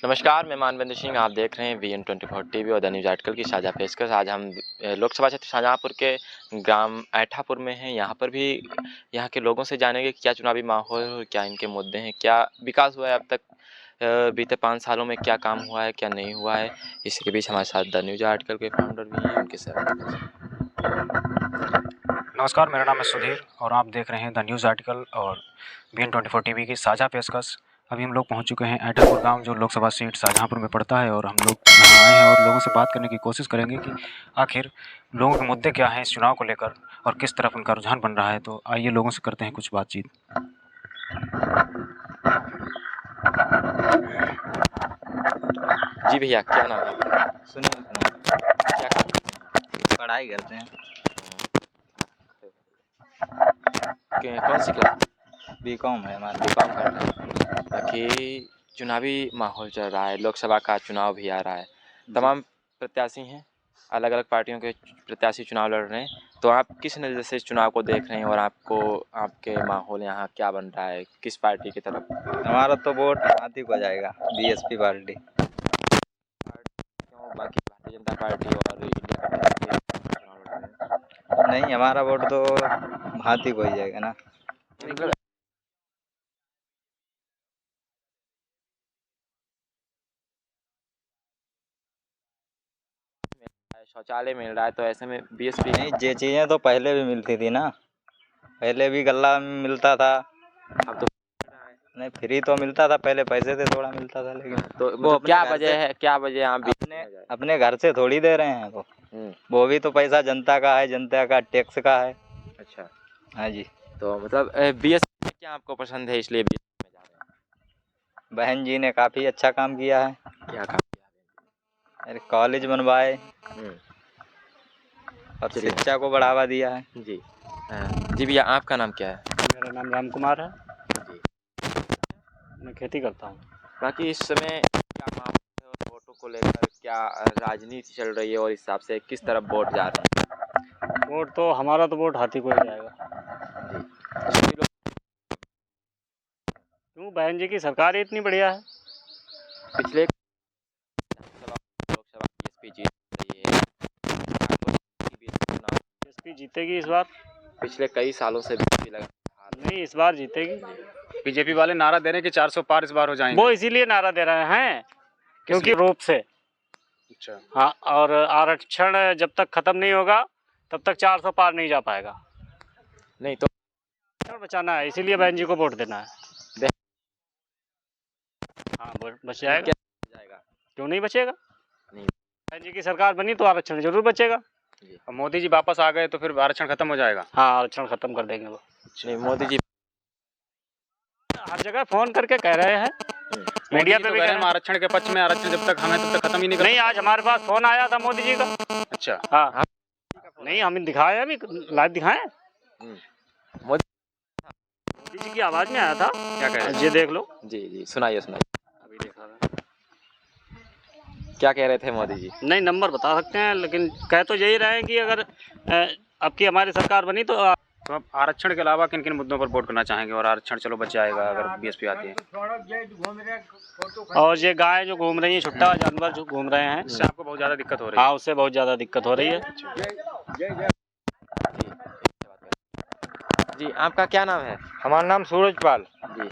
नमस्कार, मैं मानवेंद्र सिंह। आप देख रहे हैं VN24 टीवी और द न्यूज़ आर्टिकल की साझा पेशकश। आज हम लोकसभा क्षेत्र शाहजहाँपुर के ग्राम ऐठापुर में हैं। यहाँ पर भी यहाँ के लोगों से जानेंगे कि क्या चुनावी माहौल है, क्या इनके मुद्दे हैं, क्या विकास हुआ है अब तक, बीते 5 सालों में क्या काम हुआ है, क्या नहीं हुआ है। इसी के बीच हमारे साथ द न्यूज़ आर्टिकल के फाउंडर भी हैं, उनके साथ। नमस्कार, मेरा नाम है सुधीर और आप देख रहे हैं द न्यूज़ आर्टिकल और VN24 टीवी की साझा पेशकश। अभी हम लोग पहुंच चुके हैं ऐठापुर गांव, जो लोकसभा सीट शाहजहाँपुर में पड़ता है, और हम लोग यहाँ आए हैं और लोगों से बात करने की कोशिश करेंगे कि आखिर लोगों के मुद्दे क्या हैं इस चुनाव को लेकर और किस तरफ उनका रुझान बन रहा है। तो आइए लोगों से करते हैं कुछ बातचीत। जी भैया, क्या नाम है आपका? सुनील कुमार। क्या काम करते हैं? पढ़ाई करते हैं। कौन सी क्लास? बीकॉम है हमारा। बीकॉम कर रहे हैं। बाकी चुनावी माहौल चल रहा है, लोकसभा का चुनाव भी आ रहा है, तमाम प्रत्याशी हैं, अलग अलग पार्टियों के प्रत्याशी चुनाव लड़ रहे हैं। तो आप किस नज़र से इस चुनाव को देख रहे हैं और आपको आपके माहौल यहाँ क्या बन रहा है, किस पार्टी की तरफ? हमारा तो वोट हाथी को जाएगा, BSP पार्टी। क्यों, बाकी भारतीय जनता पार्टी और इंडिया गठबंधन के चुनाव लड़ रहे हैं? नहीं, हमारा वोट तो हाथी को ही जाएगा ना। शौचालय मिल रहा है, तो ऐसे में BSP नहीं, ये चीज़ें तो पहले भी मिलती थी ना। पहले भी गल्ला मिलता था। अब तो नहीं, फ्री तो मिलता था, पहले पैसे से थोड़ा मिलता था, लेकिन तो वो मतलब अपने क्या घर वजह से- है, क्या वजह आप अपने घर से थोड़ी दे रहे हैं वो भी तो पैसा जनता का है, जनता का टैक्स का है। अच्छा, हाँ जी। तो मतलब BSP में क्या आपको पसंद है, इसलिए BSP में जा रहे हैं? बहन जी ने काफ़ी अच्छा काम किया है। क्या काम किया अरे कॉलेज बनवाए है? और चलिए। शिक्षा को बढ़ावा दिया है। जी। जी भैया, आपका नाम क्या है? मेरा नाम राम कुमार है। जी। मैं खेती करता हूँ। बाकी इस समय क्या माहौल है और वोटों को लेकर क्या राजनीति चल रही है और इस हिसाब से किस तरफ वोट जा रहे हैं? वोट तो हमारा तो वोट हाथी को ही जाएगा। जी। सभी लोग क्यों, बहन जी की सरकार ही इतनी बढ़िया है। पिछले लोकसभा BSP जीत रही है, BSP जीतेगी इस बार। पिछले कई सालों से BSP लगातार नहीं, इस बार जीतेगी। बीजेपी वाले नारा दे रहे हैं कि 400 पार इस बार हो जाएंगे। वो इसीलिए नारा दे रहे हैं क्योंकि रूप से। अच्छा। हाँ, और आरक्षण जब तक खत्म नहीं होगा तब तक 400 पार नहीं जा पाएगा। नहीं तो आरक्षण बचाना है, इसीलिए बहन जी को वोट देना है। हाँ, बच जाएगा। क्यों नहीं बचेगा? नहीं। बहन जी की सरकार बनी तो आरक्षण जरूर बचेगा। अब मोदी जी वापस आ गए तो फिर आरक्षण खत्म हो जाएगा। हाँ, आरक्षण खत्म कर देंगे वो। नहीं, मोदी जी हर जगह फोन करके कह रहे हैं, मीडिया पे भी कह रहे हैं। आरक्षण के पक्ष में, आरक्षण जब तक हमें तब तक खत्म ही नहीं नहीं, आज हमारे पास फोन आया था मोदी जी का। अच्छा। हाँ, नहीं, हमें दिखाया, अभी लाइव दिखाएं। मोदी जी की आवाज में आया था। क्या कह रहे ये देख लो। जी जी, सुनाइए सुनाइए, अभी देखा था। क्या कह रहे थे मोदी जी? नहीं, नंबर बता सकते हैं, लेकिन कह तो यही रहे हैं कि अगर अब की हमारी सरकार बनी तो तो आप आरक्षण के अलावा किन किन मुद्दों पर वोट करना चाहेंगे? और आरक्षण चलो बच जाएगा अगर BSP आती है। और ये गाय जो घूम रही है, छुट्टा जानवर जो घूम रहे हैं, इससे आपको बहुत ज़्यादा दिक्कत हो रही है। हाँ, उससे बहुत ज़्यादा दिक्कत हो रही है। जी, आपका क्या नाम है? हमारा नाम सूरजपाल। जी।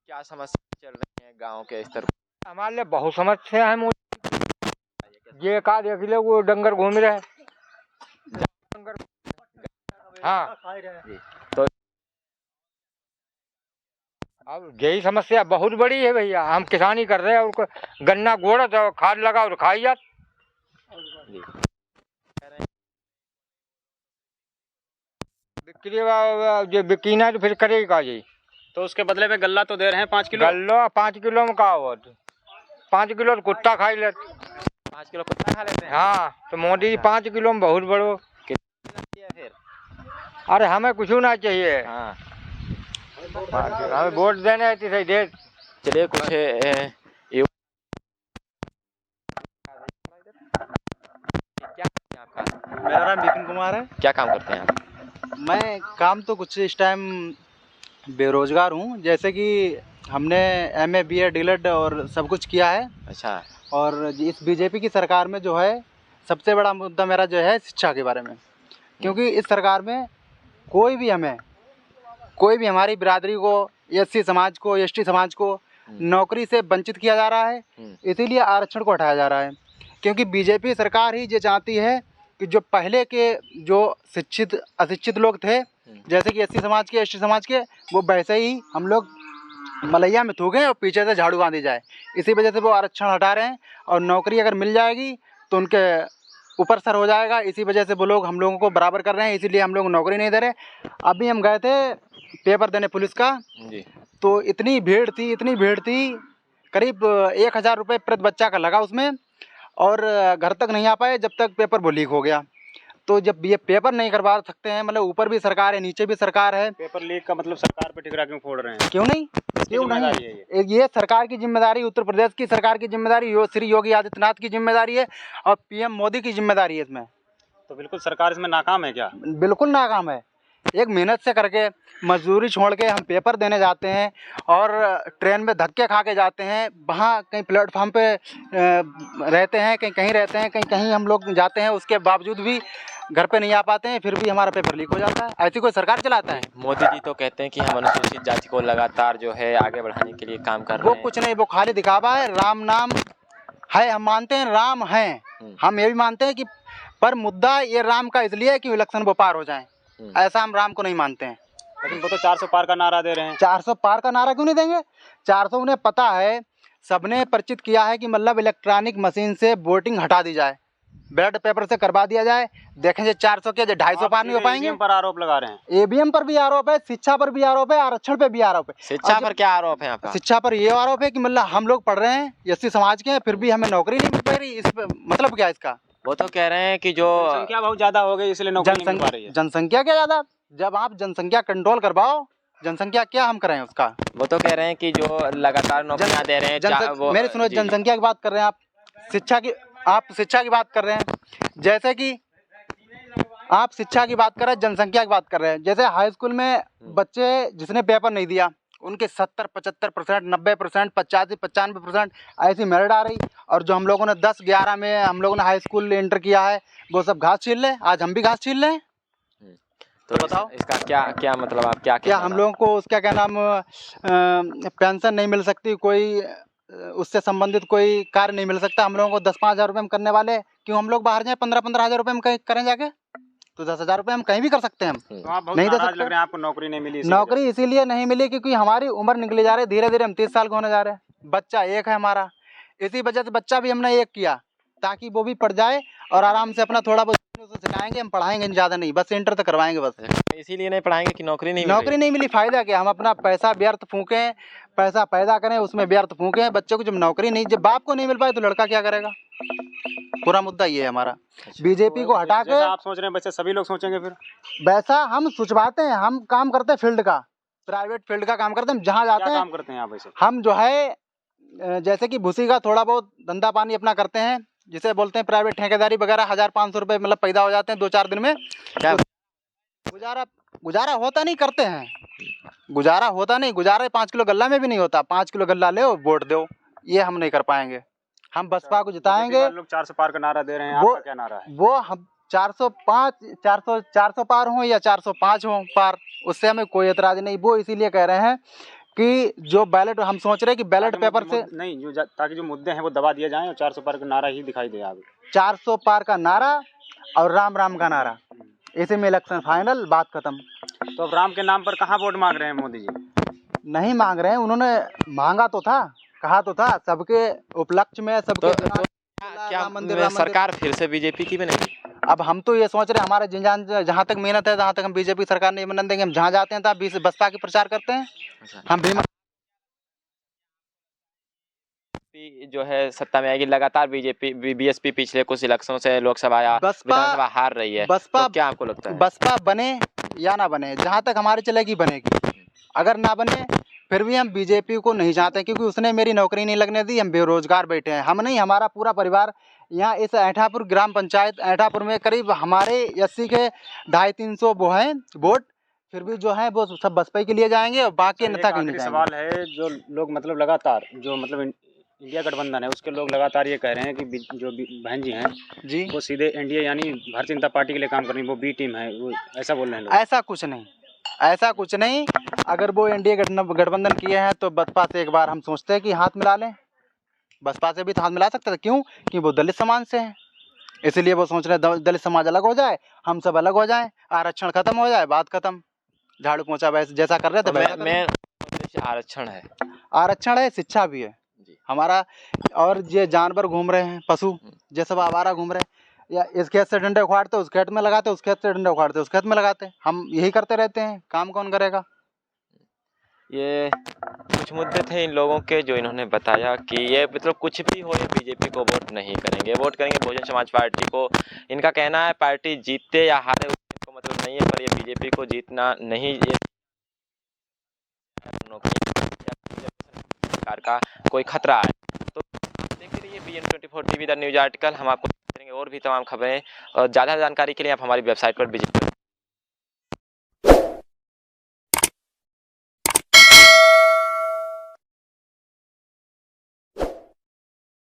क्या समस्या चल रही है गांव के स्तर पर? हमारे लिए बहुत समस्या है। ये का देख ले, वो डंगर घूम रहे हैं। हाँ, तो अब यही समस्या बहुत बड़ी है भैया। हम किसानी कर रहे हैं और गन्ना गोड़ा तो खाद लगा और खाई जात। जो बिकीना तो फिर करेगा जी। तो उसके बदले में गल्ला तो दे रहे हैं 5 किलो। गल्लो 5 किलो में का हो, 5 किलो तो कुत्ता खाई लेते। 5 किलो कुत्ता खा लेते हैं? हाँ, तो मोदी 5 किलो में बहुत बड़ो। फिर अरे हमें कुछ ना चाहिए। हाँ, हमें वोट देने है सही दे। चलिए कुछ क्या है आपका? मेरा नाम विपिन कुमार है। क्या काम करते हैं आप? मैं काम तो कुछ इस टाइम बेरोजगार हूँ। जैसे कि हमने MA BA डीलेड और सब कुछ किया है, अच्छा। और इस बीजेपी की सरकार में जो है सबसे बड़ा मुद्दा मेरा जो है शिक्षा के बारे में, क्योंकि इस सरकार में कोई भी हमारी बिरादरी को, SC समाज को, ST समाज को नौकरी से वंचित किया जा रहा है। इसीलिए आरक्षण को हटाया जा रहा है, क्योंकि बीजेपी सरकार ही ये चाहती है कि जो पहले के जो शिक्षित अशिक्षित लोग थे, जैसे कि SC समाज के, ST समाज के, वो वैसे ही हम लोग मलैया में थूकें और पीछे से झाड़ू बांधी जाए। इसी वजह से वो आरक्षण हटा रहे हैं, और नौकरी अगर मिल जाएगी तो उनके ऊपर सर हो जाएगा। इसी वजह से वो लोग हम लोगों को बराबर कर रहे हैं, इसीलिए हम लोग नौकरी नहीं दे रहे। अभी हम गए थे पेपर देने पुलिस का, तो इतनी भीड़ थी, करीब 1000 रुपये प्रति बच्चा का लगा उसमें, और घर तक नहीं आ पाए जब तक पेपर वो लीक हो गया। तो जब ये पेपर नहीं करवा सकते हैं, मतलब ऊपर भी सरकार है, नीचे भी सरकार है। पेपर लीक का मतलब सरकार पे ठिकरा क्यों फोड़ रहे हैं? क्यों नहीं? ये सरकार की जिम्मेदारी, उत्तर प्रदेश की सरकार की जिम्मेदारी, श्री योगी आदित्यनाथ की जिम्मेदारी है, और PM मोदी की जिम्मेदारी है इसमें। तो बिल्कुल सरकार इसमें नाकाम है क्या? बिल्कुल नाकाम है। एक मेहनत से करके, मजदूरी छोड़ के हम पेपर देने जाते हैं, और ट्रेन में धक्के खा के जाते हैं, वहाँ कहीं प्लेटफार्म पे रहते हैं, कहीं रहते हैं, कहीं हम लोग जाते हैं, उसके बावजूद भी घर पे नहीं आ पाते हैं, फिर भी हमारा पेपर लीक हो जाता है। ऐसी कोई सरकार चलाता है? मोदी जी तो कहते हैं कि हम अनुसूचित जाति को लगातार जो है आगे बढ़ाने के लिए काम कर रहे वो हैं। कुछ नहीं, वो खाली दिखावा है। राम नाम है, हम मानते हैं राम हैं, हम ये भी मानते हैं कि, पर मुद्दा ये राम का इसलिए है कि इलेक्शन वो पार हो जाए, ऐसा हम राम को नहीं मानते हैं। लेकिन वो तो 400 पार का नारा दे रहे हैं। 400 पार का नारा क्यों नहीं देंगे? 400 उन्हें पता है, सबने परिचित किया है कि मतलब इलेक्ट्रॉनिक मशीन से वोटिंग हटा दी जाए, बैलेट पेपर से करवा दिया जाए। देखेंगे 400 के 250 पार नहीं हो पाएंगे। EVM पर आरोप लगा रहे हैं। EVM पर भी आरोप है, शिक्षा पर भी आरोप है, आरक्षण पे भी आरोप है। शिक्षा पर क्या आरोप है आपका? शिक्षा पर ये आरोप है कि मतलब हम लोग पढ़ रहे हैं, SC समाज के हैं, फिर भी हमें नौकरी नहीं मिल पा रही। इस मतलब क्या है इसका? वो तो कह रहे हैं कि जो जनसंख्या बहुत ज्यादा हो गई, इसलिए नौकरी नहीं मिल पा रही है। जनसंख्या क्या ज्यादा? जब आप जनसंख्या कंट्रोल करवाओ, जनसंख्या क्या हम करें उसका? वो तो कह रहे हैं कि जो लगातार नौकरियां दे रहे हैं मेरी सुनो, जनसंख्या की बात कर रहे हैं आप, शिक्षा की बात कर रहे हैं। जैसे कि आप शिक्षा की बात कर रहे हैं, जनसंख्या की बात कर रहे हैं। जैसे हाई स्कूल में बच्चे जिसने पेपर नहीं दिया, उनके 70-75%, 90%, 85-95% ऐसी मेरिट आ रही, और जो हम लोगों ने 10-11 में हम लोगों ने हाई स्कूल इंटर किया है, वो सब घास छील ले। आज हम भी घास छील लें, तो बताओ इसका क्या मतलब, आप क्या हम लोगों को उसका क्या नाम, पेंशन नहीं मिल सकती, कोई उससे संबंधित कोई कार्य नहीं मिल सकता हम लोगों को? 10-5 हज़ार रुपये में करने वाले क्यों हम लोग बाहर जाएं? 15-15 हज़ार रुपये में कहीं करें जाके, तो 10,000 रुपये हम कहीं भी कर सकते हैं। हम तो आप बहुत नहीं दे नाराज सकते। लग रहे हैं, आपको नौकरी नहीं मिली। नौकरी इसीलिए नहीं मिली क्योंकि हमारी उम्र निकली जा रही है, धीरे धीरे हम 30 साल के होने जा रहे हैं। बच्चा एक है हमारा, इसी वजह से बच्चा भी हमने एक किया, ताकि वो भी पढ़ जाए और आराम से अपना थोड़ा बहुत सिखाएंगे, हम पढ़ाएंगे ज़्यादा नहीं, बस इंटर तक करवाएंगे बस। इसीलिए नहीं पढ़ाएंगे कि नौकरी नहीं मिली, फायदा क्या? हम अपना पैसा व्यर्थ फूकें, पैसा पैदा करें, उसमें व्यर्थ फूकें। बच्चों को जब नौकरी नहीं, जब बाप को नहीं मिल पाए तो लड़का क्या करेगा? पूरा मुद्दा ये है हमारा। बीजेपी को हटा के आप सोच रहे हैं वैसे सभी लोग सोचेंगे फिर? वैसा हम सोचवाते हैं, हम काम करते हैं फील्ड का, प्राइवेट फील्ड का काम करते हैं। हम जहाँ जाते हैं काम करते हैं आप वैसे? हम जो है जैसे कि भूसी का थोड़ा बहुत धंधा पानी अपना करते हैं, जिसे बोलते हैं प्राइवेट ठेकेदारी वगैरह। 1000-500 रुपये मतलब पैदा हो जाते हैं 2-4 दिन में। क्या गुजारा होता नहीं, करते हैं, गुजारा होता नहीं। गुजारा 5 किलो गल्ला में भी नहीं होता। 5 किलो गल्ला ले वोट दो, ये हम नहीं कर पाएंगे। हम बसपा को जिताएंगे। लोग 400 पार का नारा दे रहे हैं, आपका क्या नारा है? वो हम 400 पार हो या 405 हो पार, उससे हमें कोई एतराज नहीं। वो इसीलिए कह रहे हैं कि जो बैलेट, हम सोच रहे हैं कि बैलेट पेपर से नहीं, ताकि जो मुद्दे हैं वो दबा दिए जाएं और 400 पार का नारा ही दिखाई दे आगे। 400 पार का नारा और राम राम का नारा, इसी में इलेक्शन फाइनल, बात खत्म। तो अब राम के नाम पर कहाँ वोट मांग रहे हैं मोदी जी? नहीं मांग रहे हैं, उन्होंने मांगा तो था, कहा तो था, सबके उपलक्ष्य में सबके क्या सरकार फिर से बीजेपी की बनेगी? अब हम तो ये सोच रहे हैं, हमारे जहाँ तक मेहनत है, जहाँ तक हम बीजेपी सरकार नहीं बनने देंगे। हम जहाँ जाते हैं तब बसपा की प्रचार करते हैं। हम भी जो है सत्ता में आएगी, लगातार बीएसपी पिछले कुछ इलेक्शनों से लोकसभा या विधानसभा हार रही है। बसपा, तो क्या आपको लगता है बसपा बने या ना बने, जहाँ तक हमारी चलेगी बनेगी। अगर ना बने फिर भी हम बीजेपी को नहीं चाहते, क्योंकि उसने मेरी नौकरी नहीं लगने दी। हम बेरोजगार बैठे हैं, हम नहीं, हमारा पूरा परिवार यहाँ इस ऐठापुर ग्राम पंचायत ऐठापुर में करीब हमारे 80 के 250-300 वो हैं वोट, फिर भी जो है वो सब बसपा के लिए जाएंगे और बाकी एक नेता कहीं नहीं आखिरी जाएंगे। सवाल है, जो लोग मतलब लगातार जो मतलब इंडिया गठबंधन है उसके लोग लगातार ये कह रहे हैं कि जो बहन जी हैं जी, वो सीधे एनडीए यानी भारतीय जनता पार्टी के लिए काम कर रही है, वो बी टीम है, वो ऐसा बोल रहे हैं लोग। ऐसा कुछ नहीं, ऐसा कुछ नहीं। अगर वो एनडीए गठबंधन किए हैं तो बसपा से एक बार हम सोचते हैं कि हाथ मिला लें। बसपा से भी तो हाथ मिला सकते थे, क्यों कि वो दलित समाज से हैं, इसीलिए वो सोच रहे हैं दलित समाज अलग हो जाए, हम सब अलग हो जाएं, आरक्षण खत्म हो जाए, बात खत्म। झाड़ू पोंछा वैसे जैसा कर रहे थे वैसा करें। मैं आरक्षण है, आरक्षण है, शिक्षा भी है जी। हमारा। और ये जानवर घूम रहे हैं, पशु ये सब आवारा घूम रहे हैं, या इस खेत से डंडे उखाड़ते उस खेत में लगाते, उस खेत से डंडे उखाड़ते उस खेत में लगाते, हम यही करते रहते हैं, काम कौन करेगा। ये कुछ मुद्दे थे इन लोगों के जो इन्होंने बताया कि ये मतलब कुछ भी हो ये बीजेपी को वोट नहीं करेंगे, वोट करेंगे बहुजन समाज पार्टी को। इनका कहना है पार्टी जीते या हारे उससे इनको मतलब नहीं है, पर ये बीजेपी को जीतना नहीं, ये सरकार का कोई खतरा है। तो देखते रहिए BN24 TV the news article, हम आपको देंगे और भी तमाम खबरें। और ज़्यादा जानकारी के लिए आप हमारी वेबसाइट पर विजिट